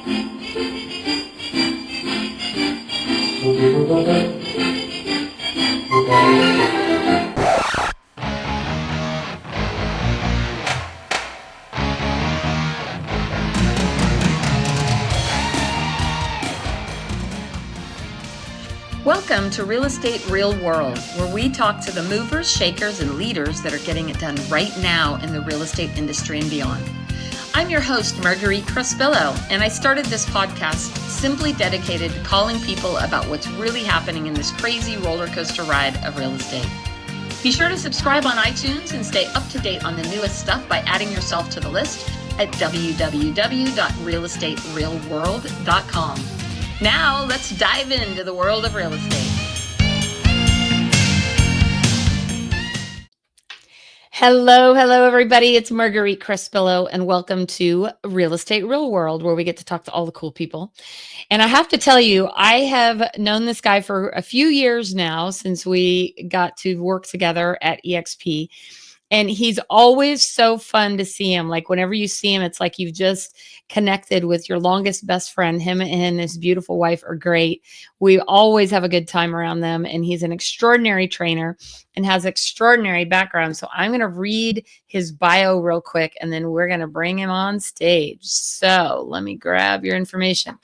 Welcome to Real Estate Real World, where we talk to the movers, shakers, and leaders that are getting it done right now in the real estate industry and beyond. I'm your host, Marguerite Crespillo, and I started this podcast simply dedicated to calling people about what's really happening in this crazy roller coaster ride of real estate. Be sure to subscribe on iTunes and stay up to date on the newest stuff by adding yourself to the list at www.realestaterealworld.com. Now, let's dive into the world of real estate. Hello, everybody. It's Marguerite Crespillo, and welcome to Real Estate Real World, where we get to talk to all the cool people. And I have to tell you, I have known this guy for a few years now, since we got to work together at EXP. And he's always so fun to see him. Like whenever you see him, it's like you've just connected with your longest best friend. Him and his beautiful wife are great. We always have a good time around them. And he's an extraordinary trainer and has extraordinary background. So I'm going to read his bio real quick, and then we're going to bring him on stage. So let me grab your information.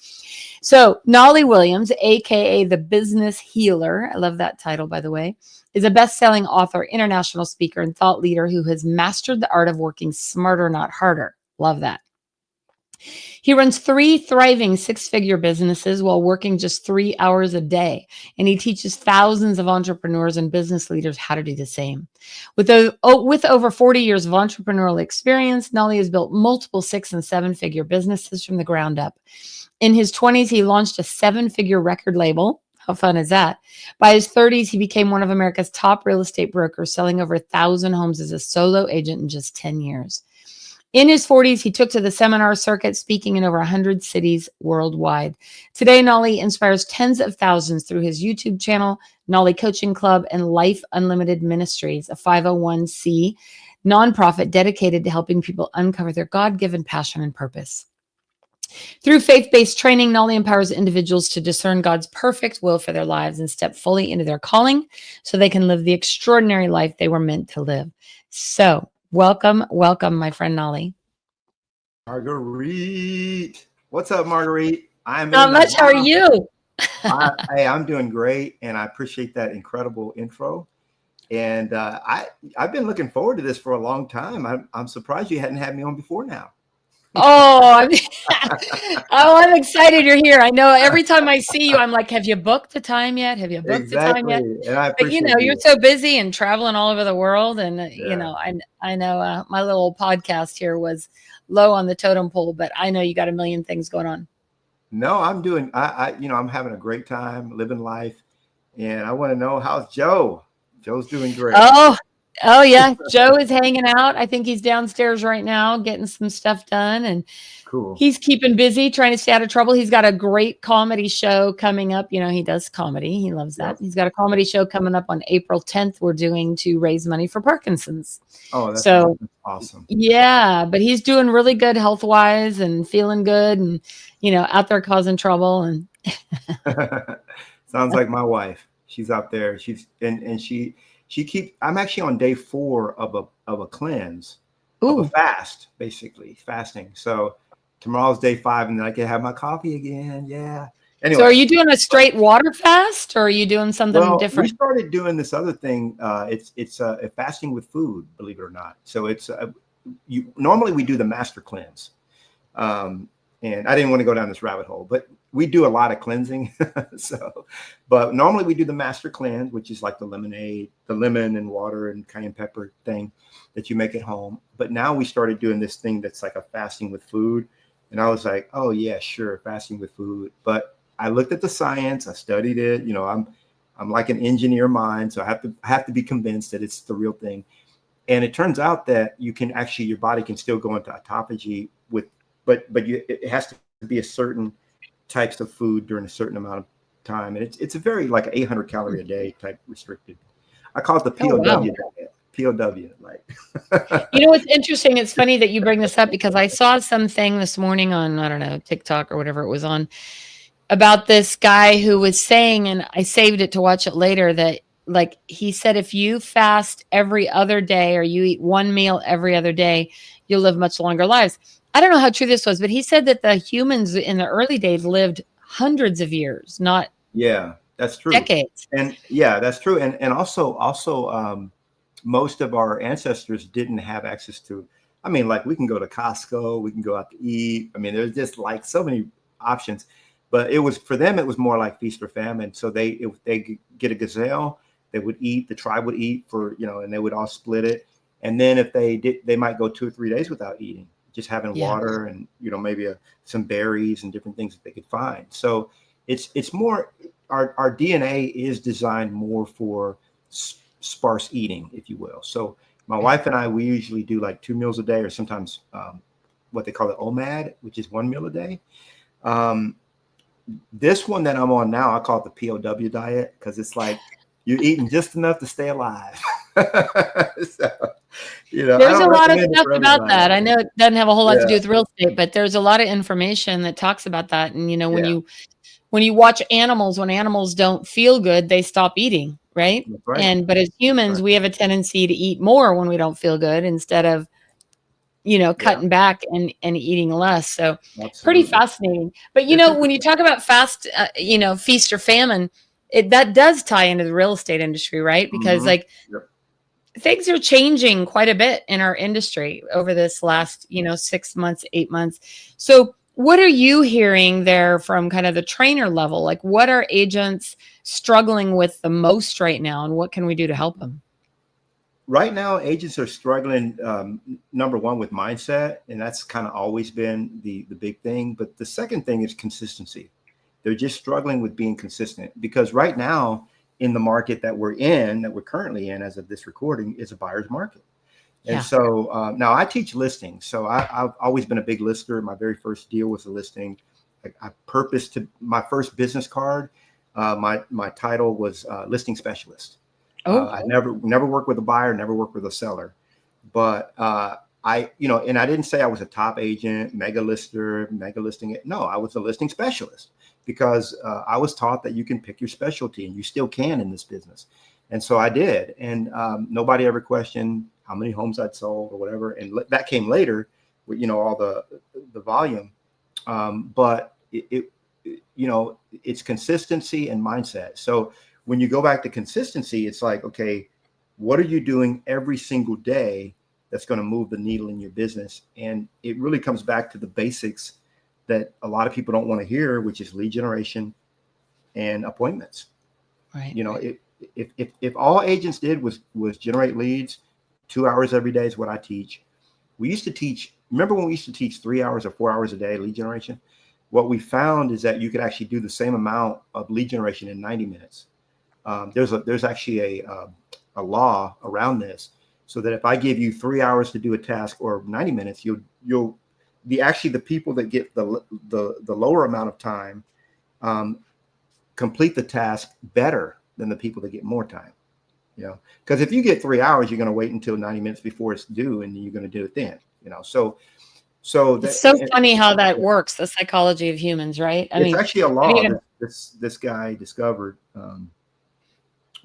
So Knolly Williams, aka the Business Healer, I love that title, by the way, is a best-selling author, international speaker, and thought leader who has mastered the art of working smarter, not harder. Love that. He runs 3 thriving 6-figure businesses while working just 3 hours a day, and he teaches thousands of entrepreneurs and business leaders how to do the same. With over 40 years of entrepreneurial experience, Knolly has built multiple 6- and 7-figure businesses from the ground up. In his 20s, he launched a 7-figure record label. How fun is that? By his 30s, he became one of America's top real estate brokers, selling over 1,000 homes as a solo agent in just 10 years. In his 40s, he took to the seminar circuit, speaking in over 100 cities worldwide. Today, Knolly inspires tens of thousands through his YouTube channel, Knolly Coaching Club, and Life Unlimited Ministries, a 501c nonprofit dedicated to helping people uncover their God-given passion and purpose. Through faith-based training, Knolly empowers individuals to discern God's perfect will for their lives and step fully into their calling so they can live the extraordinary life they were meant to live. So, welcome, my friend Knolly. Marguerite. What's up, Marguerite? Not much. How are you? Hey, I'm doing great, and I appreciate that incredible intro. And I've been looking forward to this for a long time. I'm surprised you hadn't had me on before now. I'm excited you're here. I know every time I see you, I'm like, have you booked the time yet? And I appreciate you're so busy and traveling all over the world. And, I know my little podcast here was low on the totem pole, but I know you got a million things going on. No, I'm doing, I'm having a great time living life. And I want to know, how's Joe? Joe's doing great. Oh yeah. Joe is hanging out. I think he's downstairs right now getting some stuff done, and cool. He's keeping busy trying to stay out of trouble. He's got a great comedy show coming up. You know, he does comedy. He loves that. Yep. He's got a comedy show coming up on April 10th. We're doing to raise money for Parkinson's. Oh, that's awesome. Yeah, but he's doing really good health wise and feeling good, and, out there causing trouble. And sounds like my wife. She's out there. She keeps, I'm actually on day 4 of a cleanse, of a fast, basically fasting. So tomorrow's day 5, and then I can have my coffee again. Yeah. Anyway. So are you doing a straight water fast, or are you doing something different? We started doing this other thing. It's a fasting with food, believe it or not. So it's normally we do the master cleanse. And I didn't want to go down this rabbit hole, but we do a lot of cleansing. But normally we do the master cleanse, which is like the lemonade, the lemon and water and cayenne pepper thing that you make at home. But now we started doing this thing that's like a fasting with food. And I was like, oh yeah, sure, fasting with food. But I looked at the science, I studied it. I'm like an engineer mind, so I have to be convinced that it's the real thing. And it turns out that you can actually, your body can still go into autophagy but it has to be a certain types of food during a certain amount of time. And it's a very like 800 calorie a day type restricted. I call it the POW diet. POW. Like, You know what's interesting? It's funny that you bring this up because I saw something this morning on, I don't know, TikTok or whatever it was on, about this guy who was saying, and I saved it to watch it later, that like he said, if you fast every other day or you eat one meal every other day, you'll live much longer lives. I don't know how true this was, but he said that the humans in the early days lived hundreds of years, not yeah, that's true. decades. And yeah, that's true. And also, most of our ancestors didn't have access to, I mean, like we can go to Costco, we can go out to eat. I mean, there's just like so many options, but it was for them, it was more like feast or famine. So they get a gazelle, they would eat, the tribe would eat for, and they would all split it. And then if they did, they might go 2 or 3 days without eating, just having Yeah. water and, maybe some berries and different things that they could find. So it's more, our DNA is designed more for sparse eating, if you will. So my wife and I, we usually do like 2 meals a day, or sometimes what they call the OMAD, which is 1 meal a day. This one that I'm on now, I call it the POW diet, because it's like you're eating just enough to stay alive. So, There's a lot of stuff about that. I know it doesn't have a whole lot to do with real estate, but there's a lot of information that talks about that. And when you watch animals, when animals don't feel good, they stop eating, right? Right. But as humans, we have a tendency to eat more when we don't feel good instead of cutting back and eating less. So pretty Absolutely. fascinating. But when you talk about fast, feast or famine, that does tie into the real estate industry, right? Because Yep. things are changing quite a bit in our industry over this last 6 months, 8 months. So what are you hearing there from kind of the trainer level? Like, what are agents struggling with the most right now, and what can we do to help them? Right now, agents are struggling, number one, with mindset, and that's kind of always been the big thing. But the second thing is consistency. They're just struggling with being consistent, because right now in the market that we're currently in as of this recording, is a buyer's market. And Yeah. so now I teach listings. So I've always been a big lister. My very first deal was a listing. I purposed to my first business card. My title was listing specialist. I never worked with a buyer, never worked with a seller, but and I didn't say I was a top agent, mega lister, mega listing. No, I was a listing specialist, because I was taught that you can pick your specialty, and you still can in this business. And so I did. And nobody ever questioned how many homes I'd sold or whatever. And that came later with, all the volume. But it's consistency and mindset. So when you go back to consistency, it's like, okay, what are you doing every single day that's going to move the needle in your business? And it really comes back to the basics that a lot of people don't want to hear, which is lead generation and appointments. Right. If all agents did was generate leads 2 hours every day is what I teach. We used to teach, remember when we used to teach 3 hours or 4 hours a day lead generation? What we found is that you could actually do the same amount of lead generation in 90 minutes. There's actually a law around this, so that if I give you 3 hours to do a task, or 90 minutes, you'll the people that get the lower amount of time complete the task better than the people that get more time. Because if you get 3 hours, you're going to wait until 90 minutes before it's due, and you're going to do it then. So It's so funny how that works, the psychology of humans, right? It's actually a law that this guy discovered.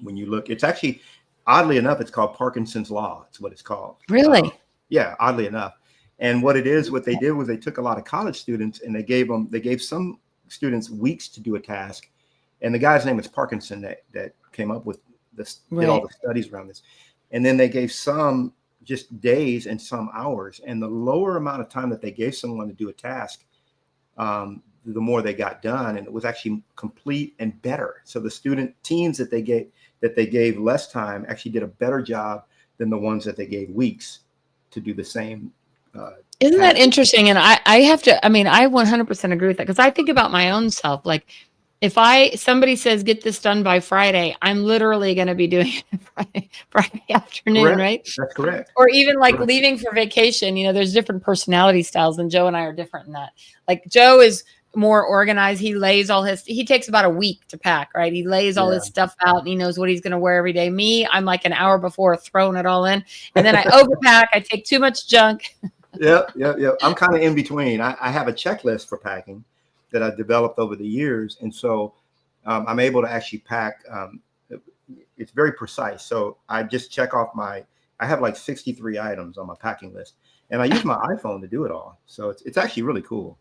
When you look, it's actually, oddly enough, it's called Parkinson's law. It's what it's called. Really? Yeah, oddly enough. And what they did was they took a lot of college students, and they gave some students weeks to do a task. And the guy's name is Parkinson that came up with this, did all the studies around this. And then they gave some just days and some hours. And the lower amount of time that they gave someone to do a task, the more they got done, and it was actually complete and better. So the student teams that they gave less time actually did a better job than the ones that they gave weeks to do the same. Isn't that interesting? And I have to, I 100% agree with that, because I think about my own self. Like, if somebody says, get this done by Friday, I'm literally going to be doing it Friday afternoon, Correct. right? That's correct. Or even like leaving for vacation. There's different personality styles, and Joe and I are different in that. Like, Joe is more organized. He takes about a week to pack, right? He lays all Yeah. his stuff out and he knows what he's going to wear every day. Me, I'm like an hour before throwing it all in. And then I overpack. I take too much junk. Yep. I'm kind of in between. I have a checklist for packing that I developed over the years. And so I'm able to actually pack. It's very precise. So I just check off I have like 63 items on my packing list, and I use my iPhone to do it all. So it's actually really cool.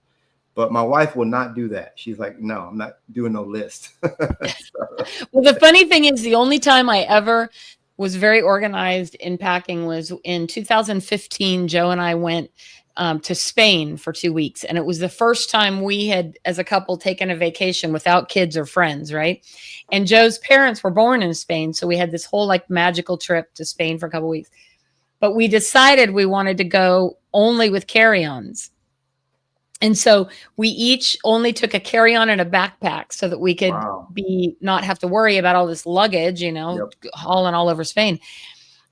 But my wife will not do that. She's like, no, I'm not doing no list. Well, the funny thing is, the only time I ever was very organized in packing was in 2015. Joe and I went to Spain for 2 weeks. And it was the first time we had, as a couple, taken a vacation without kids or friends, right? And Joe's parents were born in Spain. So we had this whole like magical trip to Spain for a couple weeks. But we decided we wanted to go only with carry-ons. And so we each only took a carry-on and a backpack so that we could Wow. not have to worry about all this luggage, Yep. hauling all over Spain.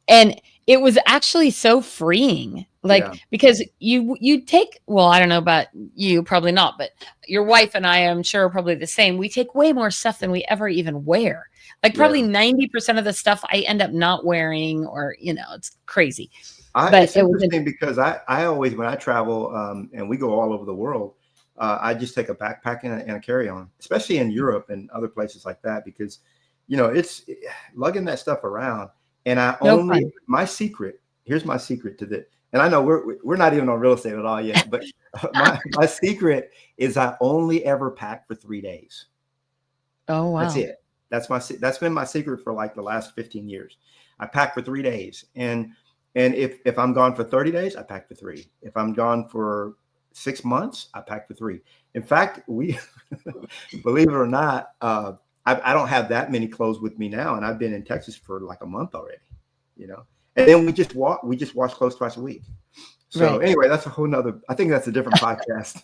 And it was actually so freeing. Yeah. Because you take, well, I don't know about you, probably not, but your wife and I am sure are probably the same. We take way more stuff than we ever even wear. Like probably 90% of the stuff I end up not wearing, or, it's crazy. It's interesting because I always, when I travel and we go all over the world, I just take a backpack and a carry-on, especially in Europe and other places like that, because, it's lugging that stuff around. And my secret, here's my secret to this. And I know we're not even on real estate at all yet, but my secret is I only ever pack for 3 days. Oh, wow. That's it. That's been my secret for like the last 15 years. I pack for 3 days. And if I'm gone for 30 days, I pack for 3. If I'm gone for 6 months, I pack for 3. In fact, we, believe it or not, I don't have that many clothes with me now. And I've been in Texas for like a month already, and then we just wash clothes twice a week. So anyway, that's a whole nother, I think that's a different podcast.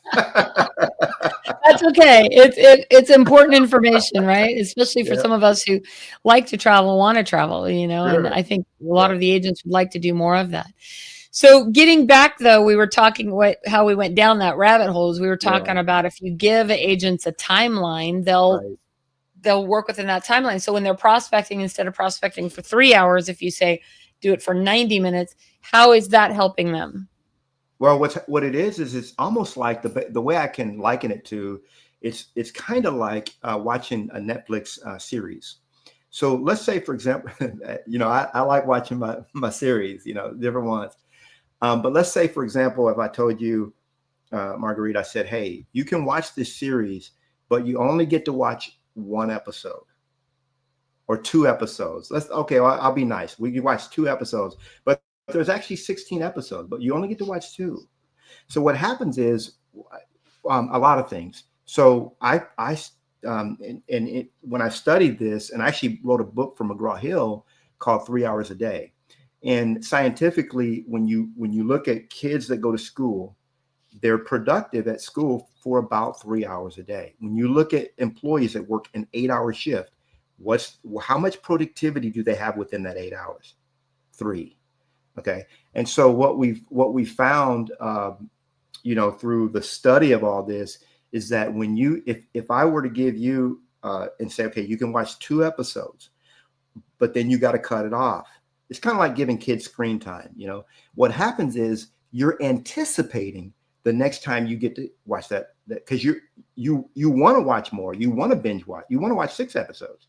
That's okay. It's important information, right? Especially for some of us who like to travel, want to travel, and I think a lot of the agents would like to do more of that. So getting back though, we were talking how we went down that rabbit hole is we were talking about if you give agents a timeline, they'll work within that timeline. So when they're prospecting, instead of prospecting for 3 hours, if you say do it for 90 minutes, how is that helping them? Well, what it is it's almost like the way I can liken it to, it's kind of like watching a Netflix series. So let's say, for example, I like watching my series, different ones. But let's say, for example, if I told you, Marguerite, I said, hey, you can watch this series, but you only get to watch 1 episode or 2 episodes. I'll be nice. We can watch 2 episodes, but there's actually 16 episodes, but you only get to watch 2. So what happens is a lot of things. So when I studied this, and I actually wrote a book for McGraw-Hill called 3 Hours a Day. And scientifically, when you look at kids that go to school, they're productive at school for about 3 hours a day. When you look at employees that work an 8-hour shift, how much productivity do they have within that 8 hours? 3. Okay. And so what we found, through the study of all this is that when if I were to give you and say, okay, you can watch 2 episodes, but then you got to cut it off. It's kind of like giving kids screen time. What happens is you're anticipating the next time you get to watch that because you want to watch more. You want to binge watch. You want to watch 6 episodes.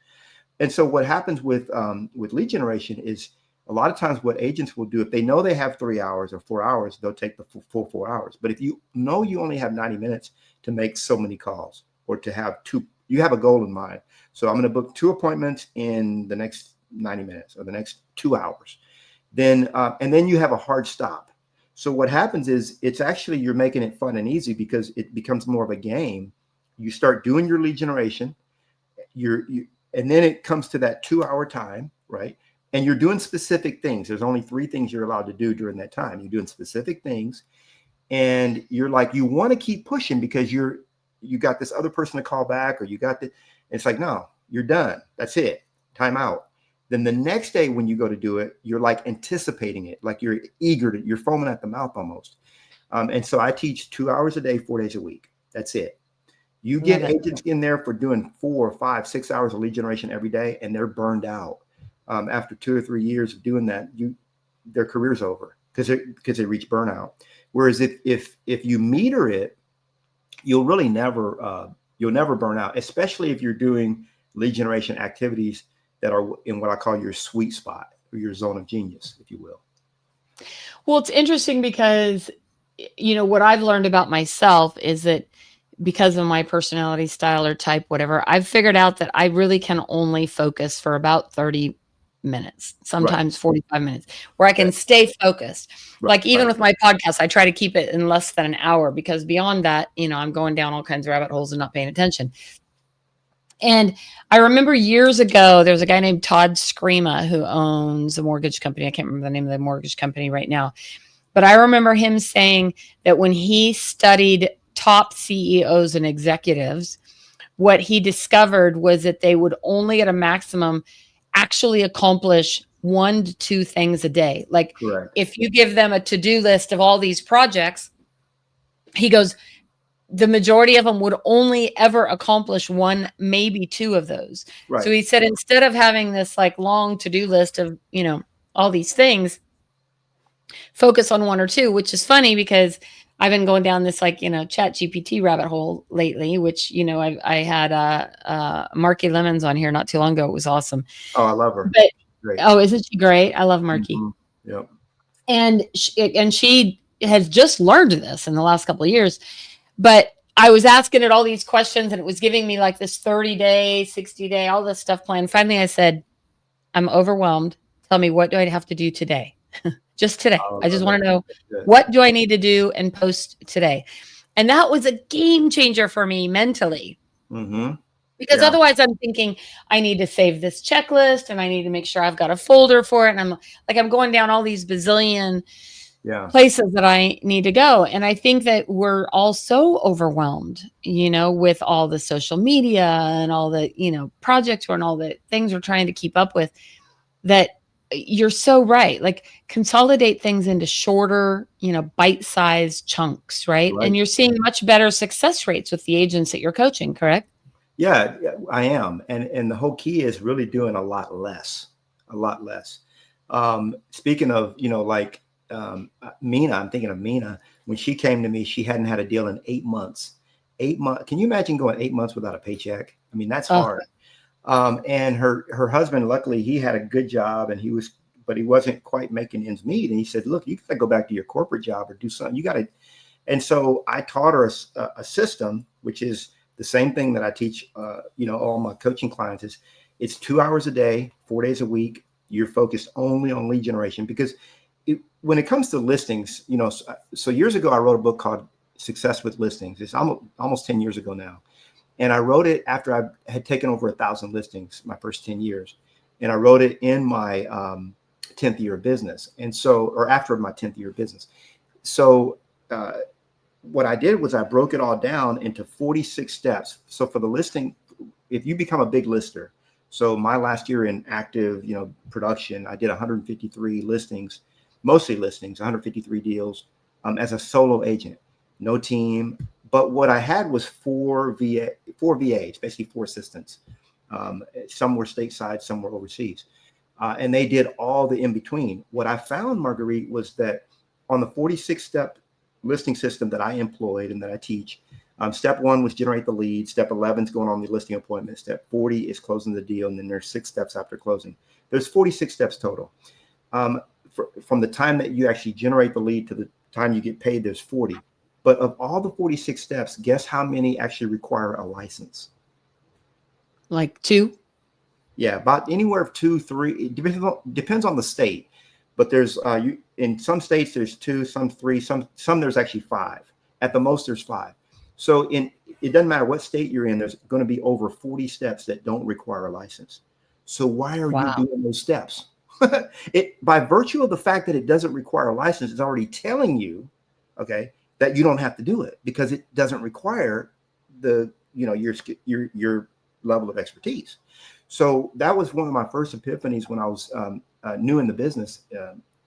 And so what happens with lead generation is a lot of times what agents will do, if they know they have 3 hours or 4 hours, they'll take the full 4 hours. But if you know you only have 90 minutes to make so many calls or to have 2, you have a goal in mind. So I'm going to book 2 appointments in the next 90 minutes or the next 2 hours. Then and then you have a hard stop. So what happens is it's actually you're making it fun and easy because it becomes more of a game. You start doing your lead generation, and then it comes to that 2-hour time, right? And you're doing specific things. There's only 3 things you're allowed to do during that time. You're doing specific things, and you're like, you want to keep pushing because you got this other person to call back, or you got the. It's like, no, you're done. That's it. Time out. Then the next day when you go to do it, you're like anticipating it, like you're eager you're foaming at the mouth almost. And so I teach 2 hours a day, 4 days a week. That's it. You Love get it. agents in there for doing 4, 5, 6 hours of lead generation every day, and they're burned out. After 2 or 3 years of doing that, their career's over because they reach burnout. Whereas if you meter it, you'll really you'll never burn out, especially if you're doing lead generation activities that are in what I call your sweet spot or your zone of genius, if you will. Well, it's interesting because, what I've learned about myself is that because of my personality style or type, whatever, I've figured out that I really can only focus for about 30 minutes, Right. sometimes 45 minutes, where I Okay. can stay focused. Right. Like even Right. with my podcast, I try to keep it in less than an hour because beyond that, I'm going down all kinds of rabbit holes and not paying attention. And I remember years ago, there was a guy named Todd Screama who owns a mortgage company. I can't remember the name of the mortgage company right now. But I remember him saying that when he studied top CEOs and executives, what he discovered was that they would only at a maximum actually accomplish 1 to 2 things a day. Like Correct. if you give them a to-do list of all these projects, he goes, the majority of them would only ever accomplish 1, maybe 2 of those. So Right. he said, instead of having this like long to-do list of, all these things, focus on 1 or 2, which is funny because I've been going down this like, chat GPT rabbit hole lately, which, I had Marky Lemons on here not too long ago. It was awesome. Oh, I love her. But, Great. oh, isn't she great? I love Marky. Mm-hmm. Yep. And she has just learned this in the last couple of years. But I was asking it all these questions and it was giving me like this 30-day, 60-day, all this stuff planned. Finally, I said, I'm overwhelmed. Tell me, what do I have to do today? Just today. Oh, I just want to know, good. what do I need to do and post today? And that was a game changer for me mentally. Mm-hmm. Because Yeah. otherwise I'm thinking I need to save this checklist and I need to make sure I've got a folder for it. And I'm going down all these bazillion Yeah. places that I need to go. And I think that we're all so overwhelmed, with all the social media and all the, projects and all the things we're trying to keep up with, that you're so right. Like consolidate things into shorter, bite-sized chunks, right? Right. And you're seeing much better success rates with the agents that you're coaching, correct? Yeah, I am. And the whole key is really doing a lot less, a lot less. Speaking of, like Mina, I'm thinking of Mina. When she came to me, she hadn't had a deal in 8 months. 8 months. Can you imagine going 8 months without a paycheck? I mean, that's Oh, hard. And her husband, luckily, he had a good job, but he wasn't quite making ends meet. And he said, "Look, you got to go back to your corporate job or do something. You got to." And so I taught her a system, which is the same thing that I teach, all my coaching clients is it's 2 hours a day, 4 days a week. You're focused only on lead generation because when it comes to listings, so years ago, I wrote a book called Success with Listings. It's almost 10 years ago now. And I wrote it after I had taken over 1,000 listings my first 10 years. And I wrote it in my 10th year of business. And so, or after my 10th year of business. So, what I did was I broke it all down into 46 steps. So for the listing, if you become a big lister, so my last year in active, production, I did 153 listings, mostly listings, 153 deals as a solo agent, no team. But what I had was four VAs, basically 4 assistants. Some were stateside, some were overseas. And they did all the in between. What I found, Marguerite, was that on the 46-step listing system that I employed and that I teach, step 1 was generate the lead. Step 11 is going on the listing appointment. Step 40 is closing the deal. And then there's 6 steps after closing. There's 46 steps total. From the time that you actually generate the lead to the time you get paid, there's 40. But of all the 46 steps, guess how many actually require a license? like 2? Yeah, about anywhere of 2, 3. It depends on the state. But there's in some states there's 2, some 3, some there's actually 5. At the most, there's 5. So it doesn't matter what state you're in. There's going to be over 40 steps that don't require a license. So why are you doing those steps? It by virtue of the fact that it doesn't require a license, it's already telling you, okay, that you don't have to do it because it doesn't require your level of expertise. So that was one of my first epiphanies when I was new in the business,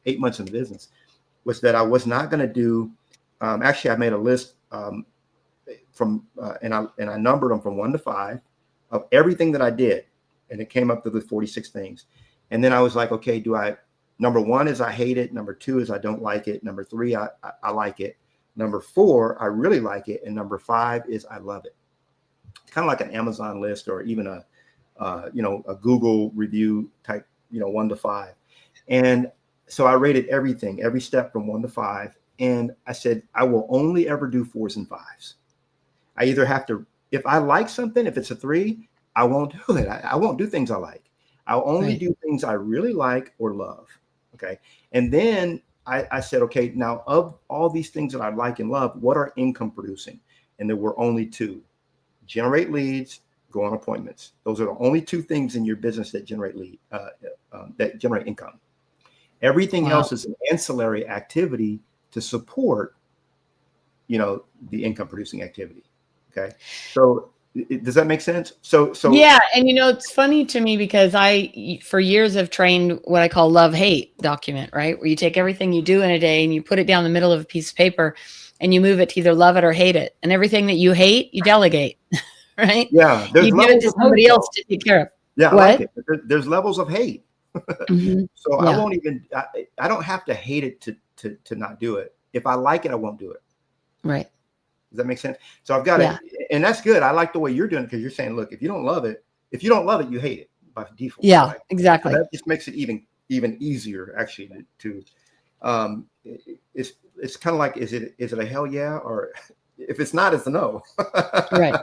8 months in the business, was that I was not going to do. Actually, I made a list and I numbered them from 1 to 5 of everything that I did, and it came up to the 46 things. And then I was like, okay, number 1 is I hate it. Number 2 is I don't like it. Number 3, I like it. Number 4, I really like it. And number 5 is I love it. It's kind of like an Amazon list or even a Google review type, 1 to 5. And so I rated everything, every step from 1 to 5. And I said, I will only ever do 4s and 5s. I either have to, if I like something, if it's a 3, I won't do it. I won't do things I like. I'll only do things I really like or love. Okay. And then I said, okay, now of all these things that I like and love, what are income producing? And there were only 2: generate leads, go on appointments. Those are the only 2 things in your business that generate that generate income. Everything else is an ancillary activity to support, the income producing activity. Okay. So does that make sense? So yeah. And it's funny to me because I, for years, have trained what I call love-hate document, right? Where you take everything you do in a day and you put it down the middle of a piece of paper and you move it to either love it or hate it. And everything that you hate, you delegate, right? Yeah. There's you give it to somebody else to take care of. Yeah. I what? like it. There's levels of hate. Mm-hmm. So I won't even, I don't have to hate it to not do it. If I like it, I won't do it. Right. Does that make sense? So I've got it. And that's good. I like the way you're doing it because you're saying, look, if you don't love it, you hate it by default. Yeah, right? exactly. So that just makes it even easier actually to it's kind of like, is it a hell yeah? Or if it's not, it's a no. Right.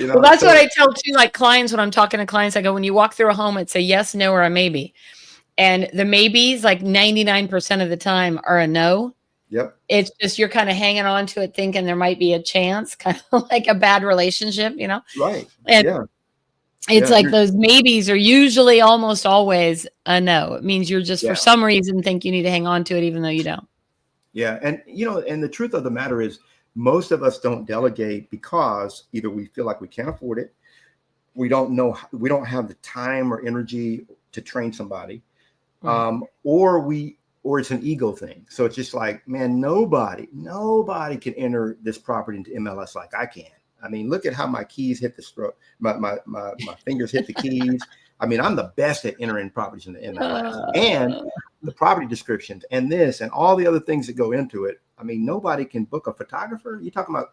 Well, that's what I tell too, like clients, when I'm talking to clients, I go, when you walk through a home, it's a yes, no, or a maybe. And the maybes, like 99% of the time, are a no. Yep. It's just you're kind of hanging on to it, thinking there might be a chance, kind of like a bad relationship, Right. And yeah. It's like those maybes are usually almost always a no. It means you're just for some reason think you need to hang on to it, even though you don't. Yeah. And, and the truth of the matter is most of us don't delegate because either we feel like we can't afford it. We don't have the time or energy to train somebody. Right. Or it's an ego thing. So it's just like, man, nobody can enter this property into MLS like I can. I mean, look at how my keys hit the stroke. My fingers hit the keys. I mean, I'm the best at entering properties in the MLS and the property descriptions and this and all the other things that go into it. I mean, nobody can book a photographer. You're talking about,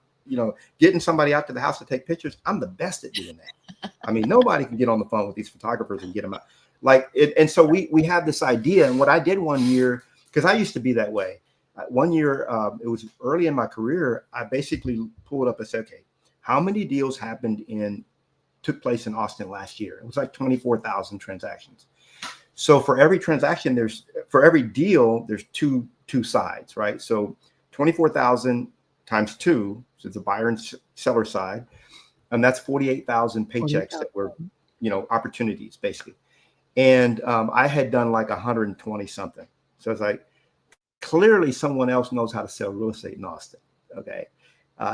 getting somebody out to the house to take pictures. I'm the best at doing that. I mean, nobody can get on the phone with these photographers and get them out. Like it, and so we have this idea. And what I did one year, because I used to be that way. One year, it was early in my career. I basically pulled up and said, okay, how many deals took place in Austin last year? It was like 24,000 transactions. So for every transaction, for every deal, there's two sides, right? So 24,000 times 2, so it's the buyer and seller side, and that's 48,000 paychecks that were, opportunities basically. And I had done like 120 something. So it's like, clearly someone else knows how to sell real estate in Austin. Okay.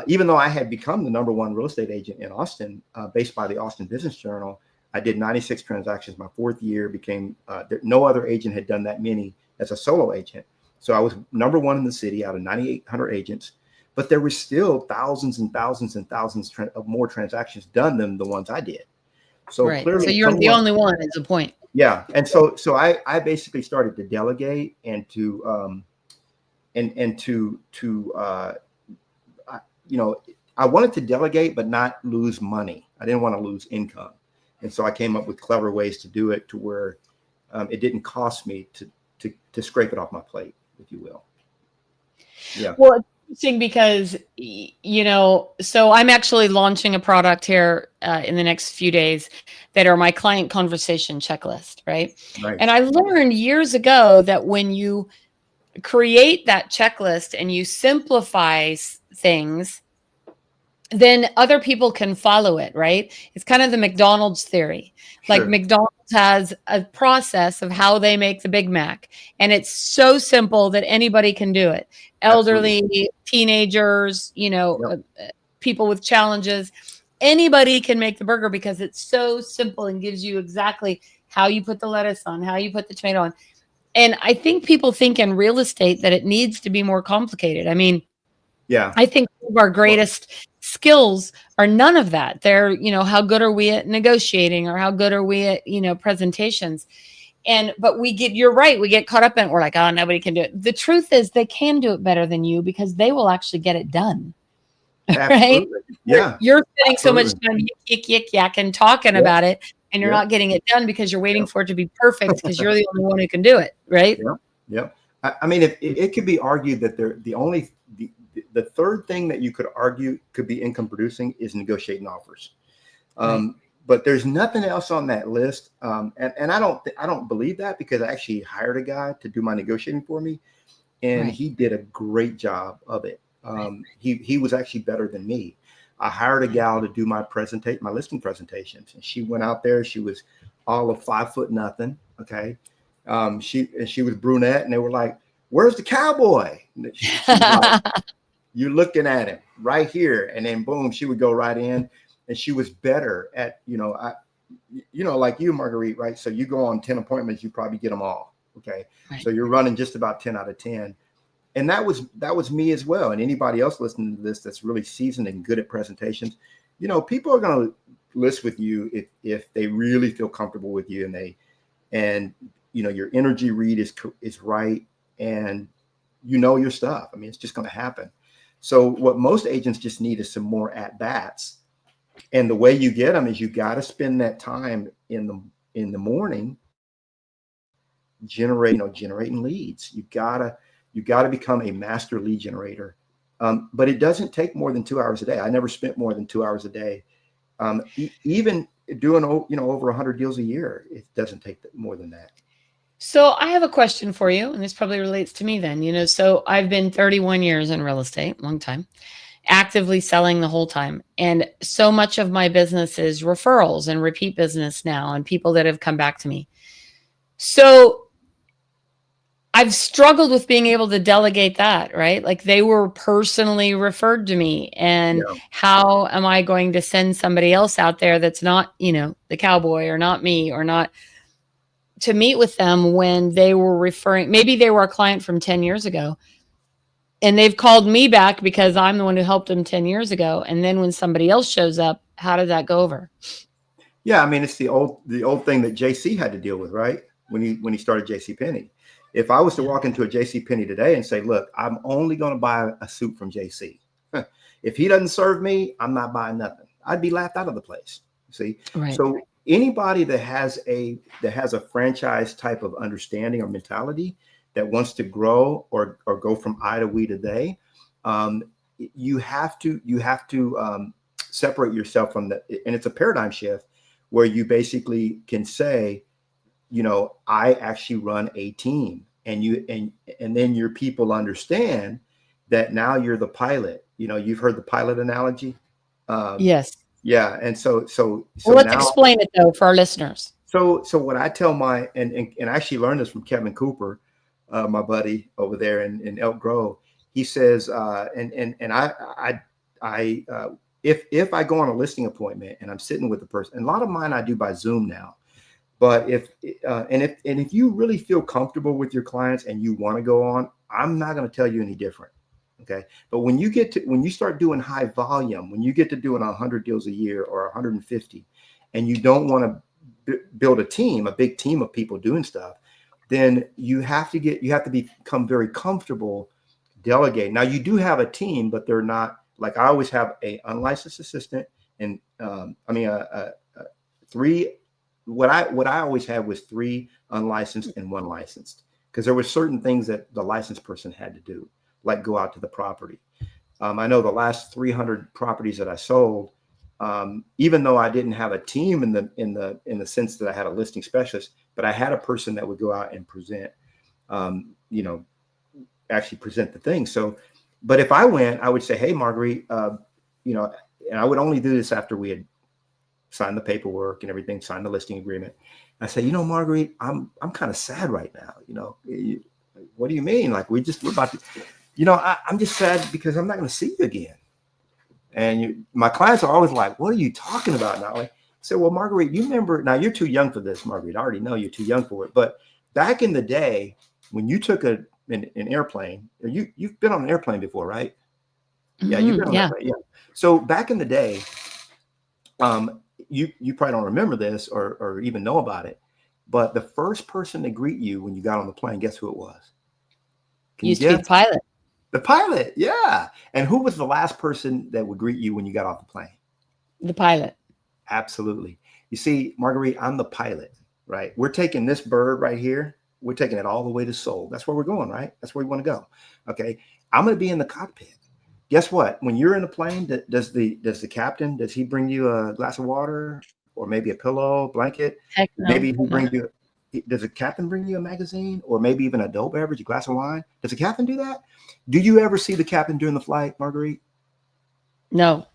Even though I had become the #1 real estate agent in Austin, based by the Austin Business Journal, I did 96 transactions. My 4th year became, no other agent had done that many as a solo agent. So I was #1 in the city out of 9,800 agents, but there were still thousands and thousands and thousands of more transactions done than the ones I did. So clearly, so you're the only one is the point. Yeah. And so I basically started to delegate and to, I wanted to delegate, but not lose money. I didn't want to lose income. And so I came up with clever ways to do it to where it didn't cost me to scrape it off my plate, if you will. Yeah. Well, it's interesting because, so I'm actually launching a product here in the next few days that are my client conversation checklist, right? Right. And I learned years ago that when you create that checklist and you simplify things, then other people can follow it, right? It's kind of the McDonald's theory. Like Sure. McDonald's has a process of how they make the Big Mac, and it's so simple that anybody can do it. Elderly, Absolutely. teenagers, people with challenges, anybody can make the burger because it's so simple and gives you exactly how you put the lettuce on, how you put the tomato on. And I think people think in real estate that it needs to be more complicated. I mean, Yeah. I think one of our greatest skills are none of that. They're, how good are we at negotiating, or how good are we at, presentations? But you're right. We get caught up in it. We're like, oh, nobody can do it. The truth is they can do it better than you, because they will actually get it done. Right? Absolutely. Yeah. You're spending so much Absolutely. time yik yak and talking Yep. about it, and you're Yep. not getting it done because you're waiting Yep. for it to be perfect, because you're the only one who can do it. Right? Yep. Yep. I mean, if it could be argued that the third thing that you could argue could be income producing is negotiating offers. Right. But there's nothing else on that list. And I don't believe that, because I actually hired a guy to do my negotiating for me, and Right. he did a great job of it. He was actually better than me. I hired a gal to do my listing presentations, and she went out there. She was all of 5 foot nothing. Okay. She was brunette, and they were like, "Where's the cowboy?" She was like, "You're looking at him right here." And then boom, she would go right in, and she was better at, like you, Marguerite, right? So you go on 10 appointments, you probably get them all. Okay. Right. So you're running just about 10 out of 10. And that was me as well. And anybody else listening to this that's really seasoned and good at presentations, people are going to list with you if they really feel comfortable with you, and your energy read is right, and your stuff. I mean, it's just going to happen. So what most agents just need is some more at bats. And the way you get them is you got to spend that time in the morning generating leads. You gotta become a master lead generator. But it doesn't take more than 2 hours a day. I never spent more than 2 hours a day. Even doing over 100 deals a year, it doesn't take more than that. So I have a question for you, and this probably relates to me then. So I've been 31 years in real estate, long time, actively selling the whole time. And so much of my business is referrals and repeat business now, and people that have come back to me. So I've struggled with being able to delegate that, right? Like, they were personally referred to me, and Yeah. how am I going to send somebody else out there that's not, the cowboy, or not me, or not, to meet with them when they were maybe they were a client from 10 years ago, and they've called me back because I'm the one who helped them 10 years ago. And then when somebody else shows up, how did that go over? Yeah, I mean, it's the old thing that JC had to deal with, right? When he started JC Penney. If I was to walk into a JC Penney today and say, "Look, I'm only going to buy a suit from JC. If he doesn't serve me, I'm not buying nothing." I'd be laughed out of the place. See? Right. So anybody that has a franchise type of understanding or mentality, that wants to grow or go from I to we to they, you have to separate yourself from that. And it's a paradigm shift where you basically can say, I actually run a team, and then your people understand that now you're the pilot. You've heard the pilot analogy. Yes. Yeah. And so Well, let's now, explain it though for our listeners. so what I tell and I actually learned this from Kevin Cooper, my buddy over there in Elk Grove. He says, if I go on a listing appointment and I'm sitting with the person, and a lot of mine I do by Zoom now. But if you really feel comfortable with your clients and you want to go on, I'm not going to tell you any different. Okay. But when you start doing high volume, when you get to doing 100 deals a year or 150, and you don't want to build a big team of people doing stuff, then you have to become very comfortable delegating. Now you do have a team, but they're not like, I always have a unlicensed assistant, and three. What I always had was 3 unlicensed and 1 licensed, because there were certain things that the licensed person had to do, like go out to the property. I know the last 300 properties that I sold, even though I didn't have a team in the sense that I had a listing specialist, but I had a person that would go out and present, actually present the thing. So, but if I went, I would say, "Hey, Marguerite," and I would only do this after we had signed the paperwork and everything, signed the listing agreement. I say, "Marguerite, I'm kind of sad right now. What do you mean? Like, we're about to, I'm just sad because I'm not going to see you again." And my clients are always like, "What are you talking about now?" I said, "Well, Marguerite, you remember, now you're too young for this, Marguerite. I already know you're too young for it. But back in the day, when you took an airplane, you've been on an airplane before, right?" Yeah, you've been on that Yeah. plane. Yeah. So back in the day, you probably don't remember this or even know about it, but the first person to greet you when you got on the plane, guess who it was? Can you Used to be guess? the pilot. The pilot. Yeah. And who was the last person that would greet you when you got off the plane? The pilot. Absolutely. You see, Marguerite, I'm the pilot, right? We're taking this bird right here. We're taking it all the way to Seoul. That's where we're going, right? That's where we want to go. Okay. I'm going to be in the cockpit. Guess what? When you're in the plane, does the captain, does he bring you a glass of water or maybe a pillow, blanket? Heck Maybe no. he No. brings you, does the captain bring you a magazine or maybe even a adult beverage, a glass of wine? Does the captain do that? Do you ever see the captain during the flight, Marguerite? No.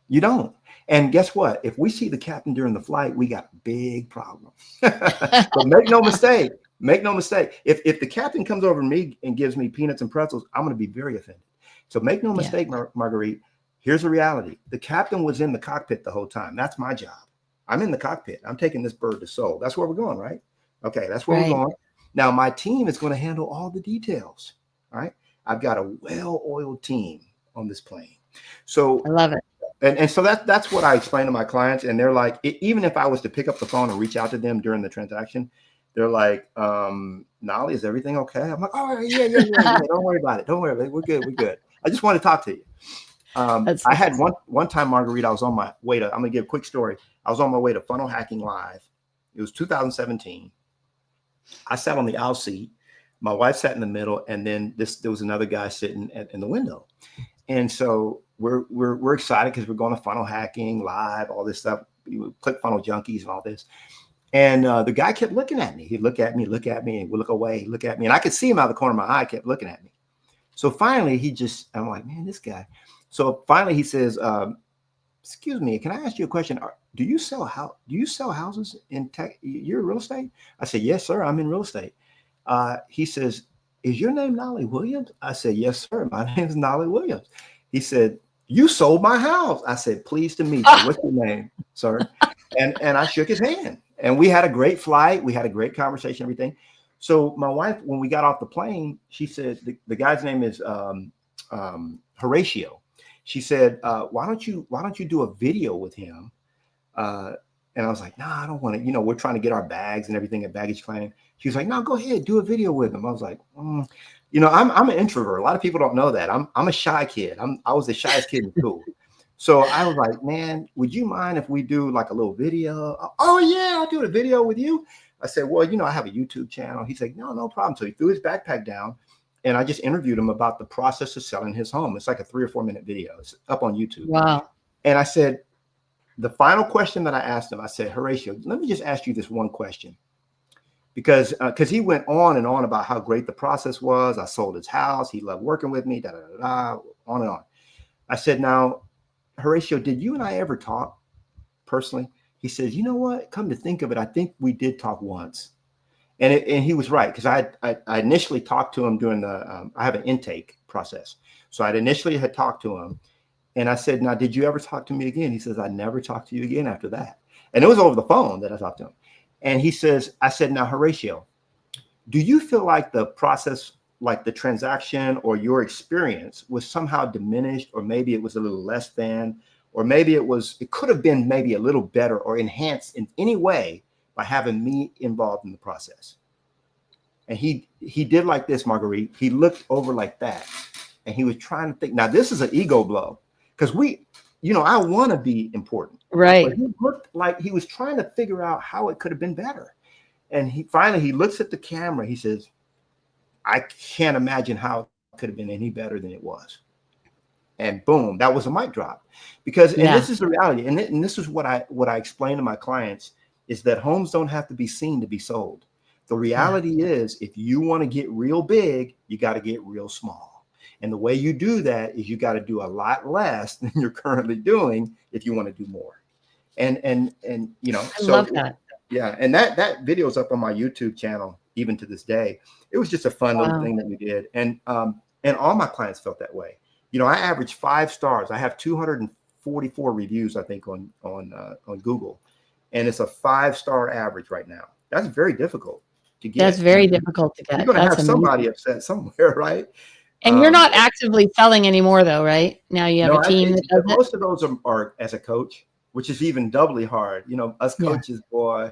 You don't. And guess what? If we see the captain during the flight, we got big problems. But make no mistake. Make no mistake. If the captain comes over to me and gives me peanuts and pretzels, I'm going to be very offended. So make no Yeah. mistake, Marguerite. Here's the reality. The captain was in the cockpit the whole time. That's my job. I'm in the cockpit. I'm taking this bird to Seoul. That's where we're going, right? Okay, that's where we're Right. going. Now, my team is going to handle all the details. All right. I've got a well-oiled team on this plane. So I love it. and so that's what I explain to my clients. And they're like, even if I was to pick up the phone and reach out to them during the transaction, they're like, Knolly, is everything okay? I'm like, oh, yeah. Don't worry about it. Don't worry about it. We're good. We're good. I just want to talk to you. That's I had one time, Marguerite, I was on my way to, I'm going to give a quick story. I was on my way to Funnel Hacking Live. It was 2017. I sat on the aisle seat. My wife sat in the middle. And then there was another guy sitting in the window. And so we're excited because we're going to Funnel Hacking Live, all this stuff, Click Funnel Junkies and all this. And the guy kept looking at me. He'd look at me, and would look away, look at me. And I could see him out of the corner of my eye, kept looking at me. So finally, I'm like, man, this guy. So finally he says, excuse me, can I ask you a question? Do you sell houses in tech? You're in real estate? I said, yes, sir. I'm in real estate. He says, is your name Knolly Williams? I said, yes, sir. My name is Knolly Williams. He said, you sold my house. I said, pleased to meet you. What's your name, sir? And I shook his hand. And we had a great flight. We had a great conversation, everything. So my wife, when we got off the plane, she said, the guy's name is Horatio. She said, why don't you do a video with him? And I was like, no, I don't want to, we're trying to get our bags and everything at baggage claim. She was like, no, go ahead, do a video with him. I was like, I'm an introvert. A lot of people don't know that. I'm a shy kid. I was the shyest kid in school. So I was like, man, would you mind if we do like a little video? Oh yeah, I'll do a video with you. I said, well, I have a YouTube channel. He said, no problem. So he threw his backpack down and I just interviewed him about the process of selling his home. It's like a 3 or 4 minute video. It's up on YouTube. Wow. And I said, the final question that I asked him, I said, Horatio, let me just ask you this one question. Because he went on and on about how great the process was. I sold his house. He loved working with me, on and on. I said, now, Horatio, did you and I ever talk personally? He says, you know what? Come to think of it, I think we did talk once. And he was right, because I initially talked to him during I have an intake process. So I'd initially had talked to him. And I said, now, did you ever talk to me again? He says, I never talked to you again after that. And it was over the phone that I talked to him. And he says, I said, now, Horatio, do you feel like the process, like the transaction or your experience was somehow diminished, or maybe it was a little less than, or maybe it could have been maybe a little better or enhanced in any way by having me involved in the process? And he did like this, Marguerite. He looked over like that and he was trying to think. Now, this is an ego blow because I want to be important. Right. But he looked like he was trying to figure out how it could have been better. And he finally looks at the camera. He says, I can't imagine how it could have been any better than it was. And boom, that was a mic drop. Because, and this is the reality. And this is what I explain to my clients is that homes don't have to be seen to be sold. The reality is, if you want to get real big, you got to get real small. And the way you do that is you got to do a lot less than you're currently doing if you want to do more. And I love that. Yeah. And that video is up on my YouTube channel, even to this day. It was just a fun little thing that we did. And all my clients felt that way. I average 5 stars. I have 244 reviews, I think, on Google. And it's a 5-star average right now. That's very difficult to get. That's very difficult to get. You're going to have somebody upset somewhere, right? And you're not actively selling anymore though, right? Now you have No, a team that does it. most of those are as a coach, which is even doubly hard. You know, us Yeah. coaches, boy,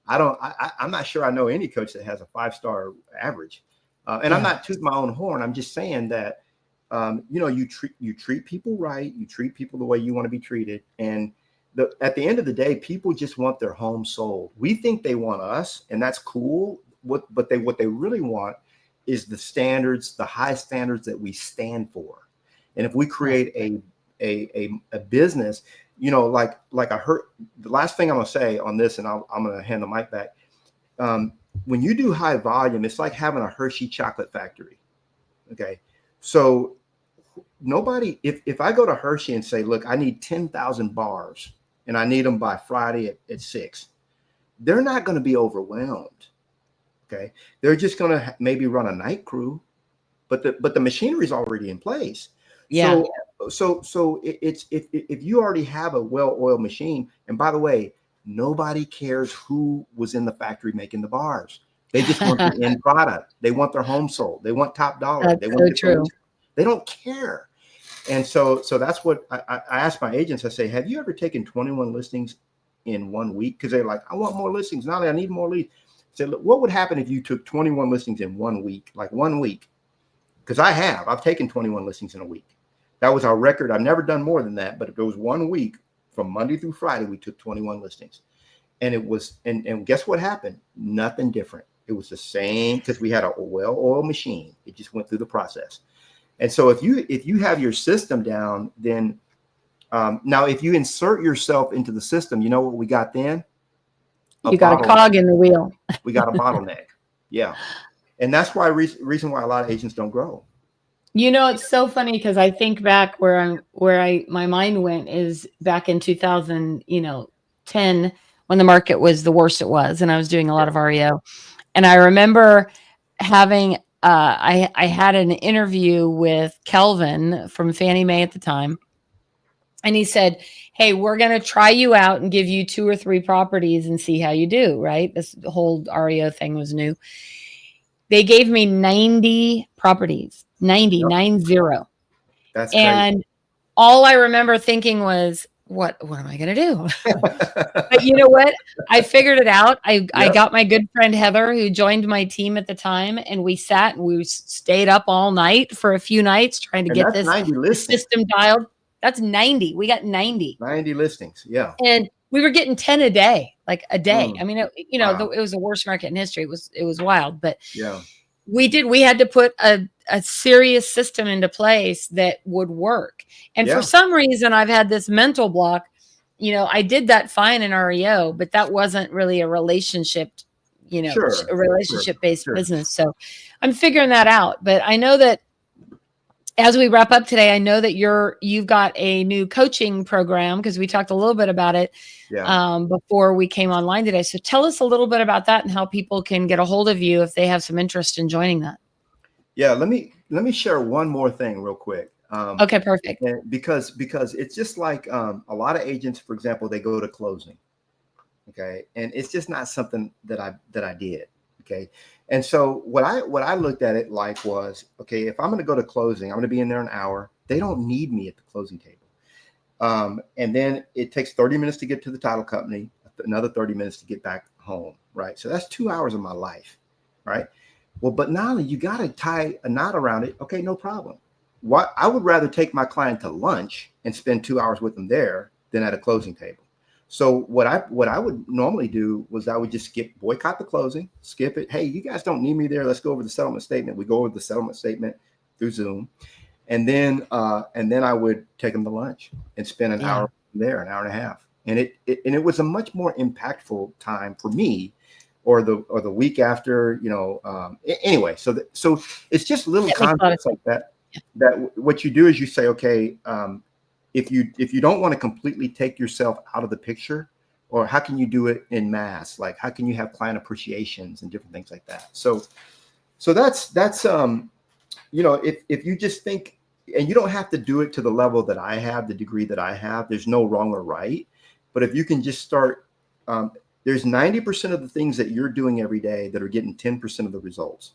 I'm not sure I know any coach that has a 5-star average. And I'm Yeah. not tooting my own horn. I'm just saying that, you know, you treat people right. You treat people the way you want to be treated. And at the end of the day, people just want their home sold. We think they want us, and that's cool. What they really want is the standards, the high standards that we stand for. And if we create a business, you know, like I heard, the last thing I'm gonna say on this, and I'm gonna hand the mic back. When you do high volume, it's like having a Hershey chocolate factory. Okay, so nobody, if I go to Hershey and say, look, I need 10,000 bars and I need them by Friday at 6, they're not going to be overwhelmed. Okay, they're just going to maybe run a night crew, but the machinery is already in place. Yeah. So it's if you already have a well-oiled machine, and by the way, nobody cares who was in the factory making the bars. They just want the end product. They want their home sold. They want top dollar. That's They want so to get the true. least. They don't care. And so that's what I ask my agents. I say, have you ever taken 21 listings in 1 week? Because they're like, I want more listings. Not only I need more leads. I said, look, what would happen if you took 21 listings in 1 week? Like 1 week. Because I've taken 21 listings in a week. That was our record. I've never done more than that, but if it was 1 week from Monday through Friday, we took 21 listings. And it was, and guess what happened? Nothing different. It was the same because we had a well-oiled machine. It just went through the process. And so if you have your system down, then now if you insert yourself into the system, you know what we got then? You got a cog in the wheel. We got a bottleneck. Yeah. And that's why reason why a lot of agents don't grow. You know, it's so funny because I think back where my mind went is back in 2010 when the market was the worst it was, and I was doing a lot of REO. And I remember having I had an interview with Kelvin from Fannie Mae at the time, and he said, "Hey, we're going to try you out and give you 2 or 3 properties and see how you do." Right? This whole REO thing was new. They gave me 90 properties, 90, Yep. 90. That's And crazy. all I remember thinking was, what am I going to do? But you know what? I figured it out. I Yep. got my good friend Heather, who joined my team at the time, and we sat and we stayed up all night for a few nights trying to And get that's this 90 listings. system dialed. That's 90. We got 90. 90 listings. Yeah. And we were getting 10 a day, like a day. I mean, Wow. it was the worst market in history. It was wild, but Yeah. we had to put a serious system into place that would work. And for Yeah. some reason, I've had this mental block. You know, I did that fine in REO, but that wasn't really a relationship, Sure. a relationship based Sure. business. So I'm figuring that out. But I know that as we wrap up today, I know that you've got a new coaching program because we talked a little bit about it before we came online today. So tell us a little bit about that and how people can get a hold of you if they have some interest in joining that. Yeah. Let me share one more thing real quick. Okay, perfect. Because it's just like a lot of agents, for example, they go to closing. Okay. And it's just not something that I did. Okay. And so what I looked at it like was, okay, if I'm going to go to closing, I'm going to be in there an hour. They don't need me at the closing table. And then it takes 30 minutes to get to the title company, another 30 minutes to get back home. Right. So that's 2 hours of my life. Right. Well, but now you got to tie a knot around it. Okay. No problem. What I would rather take my client to lunch and spend 2 hours with them there than at a closing table. So what I would normally do was I would just boycott the closing, skip it. Hey, you guys don't need me there. Let's go over the settlement statement. We go over the settlement statement through Zoom. And then I would take them to lunch and spend an hour there, an hour and a half. And it was a much more impactful time for me, or the week after, anyway. So it's just little concepts like that. That what you do is you say, okay, if you don't want to completely take yourself out of the picture, or how can you do it in mass? Like how can you have client appreciations and different things like that? So that's if you just think, and you don't have to do it to the level that I have, the degree that I have, there's no wrong or right. But if you can just start, there's 90% of the things that you're doing every day that are getting 10% of the results.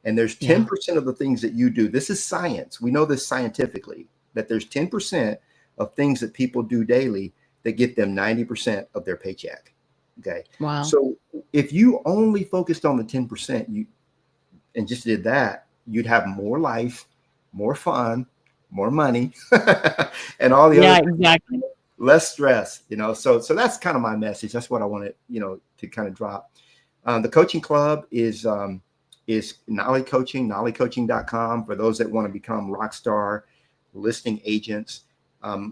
And there's 10% of the things that you do. This is science. We know this scientifically, that there's 10% of things that people do daily that get them 90% of their paycheck. Okay. Wow. So if you only focused on the 10%, and just did that, you'd have more life, more fun, more money, and all the other exactly. Less stress, So that's kind of my message. That's what I wanted, to kind of drop. The coaching club is Knolly Coaching, knollycoaching.com for those that want to become rock star listing agents.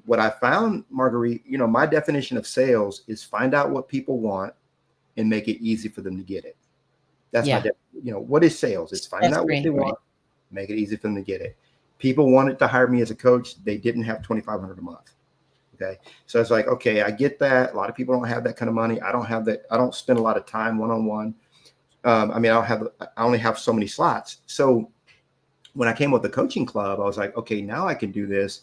What I found, Marguerite, my definition of sales is find out what people want and make it easy for them to get it. That's my what is sales? It's finding out what they want, make it easy for them to get it. People wanted to hire me as a coach. They didn't have $2,500 a month. Okay. So it's like, okay, I get that. A lot of people don't have that kind of money. I don't have that. I don't spend a lot of time one-on-one. I only have so many slots. So when I came with the coaching club, I was like, okay, now I can do this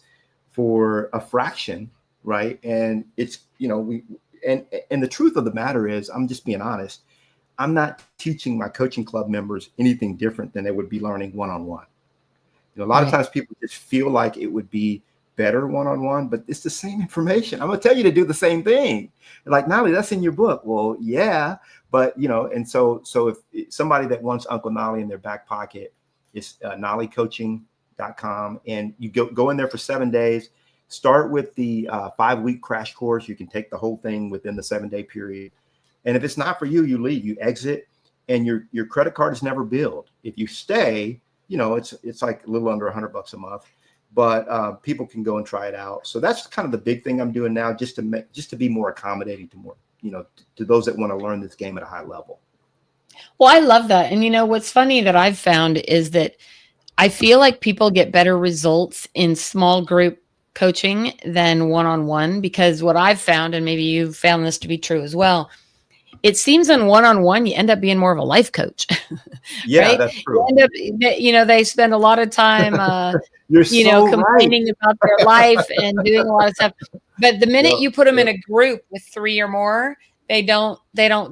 for a fraction. Right. And it's, and the truth of the matter is, I'm just being honest. I'm not teaching my coaching club members anything different than they would be learning one-on-one. A lot of times people just feel like it would be better one-on-one, but it's the same information. I'm going to tell you to do the same thing. Like, Knolly, that's in your book. Well, yeah, but and so if somebody that wants Uncle Knolly in their back pocket, it's knollycoaching.com, and you go in there for 7 days. Start with the 5-week crash course. You can take the whole thing within the 7-day period. And if it's not for you, you leave, you exit, and your credit card is never billed. If you stay, it's like a little under $100 a month. But people can go and try it out. So that's kind of the big thing I'm doing now, just to be more accommodating to more, to those that want to learn this game at a high level. Well, I love that. And what's funny that I've found is that I feel like people get better results in small group coaching than one-on-one, because what I've found, and maybe you've found this to be true as well, it seems in one-on-one, you end up being more of a life coach. Yeah, right? that's true. They spend a lot of time, complaining about their life and doing a lot of stuff. But the minute you put them in a group with 3 or more, they don't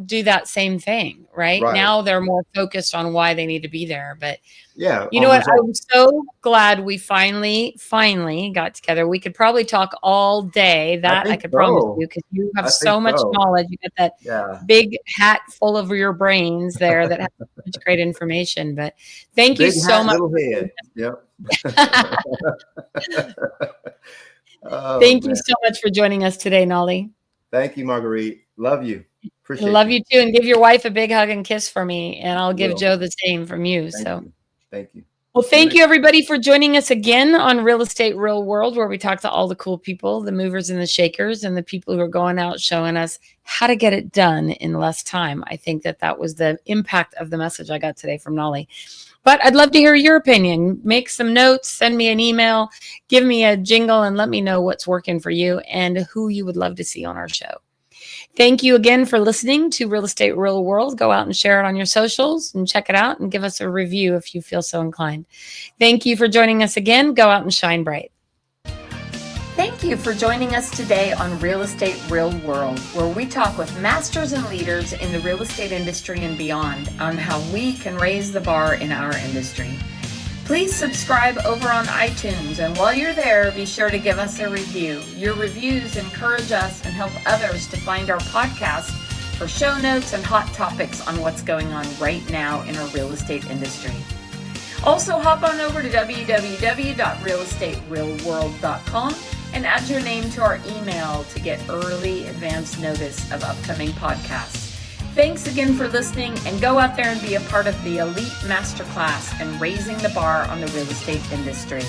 do that same thing. Right? Now they're more focused on why they need to be there. But you know what? I'm so glad we finally got together. We could probably talk all day. That I could promise you, because you have so much knowledge. You got that big hat full of your brains there that has such great information. But thank you so much. Little head. Yep. Thank you so much for joining us today, Knolly. Thank you, Marguerite. Love you. Appreciate Love you too. And give your wife a big hug and kiss for me. And I'll give Joe the same from you. Thank you. Well, thank you, everybody, for joining us again on Real Estate Real World, where we talk to all the cool people, the movers and the shakers, and the people who are going out showing us how to get it done in less time. I think that was the impact of the message I got today from Knolly. But I'd love to hear your opinion. Make some notes, send me an email, give me a jingle, and let me know what's working for you and who you would love to see on our show. Thank you again for listening to Real Estate Real World. Go out and share it on your socials and check it out and give us a review if you feel so inclined. Thank you for joining us again. Go out and shine bright. Thank you for joining us today on Real Estate Real World, where we talk with masters and leaders in the real estate industry and beyond on how we can raise the bar in our industry. Please subscribe over on iTunes, and while you're there, be sure to give us a review. Your reviews encourage us and help others to find our podcast for show notes and hot topics on what's going on right now in our real estate industry. Also, hop on over to www.realestaterealworld.com and add your name to our email to get early advance notice of upcoming podcasts. Thanks again for listening, and go out there and be a part of the elite masterclass and raising the bar on the real estate industry.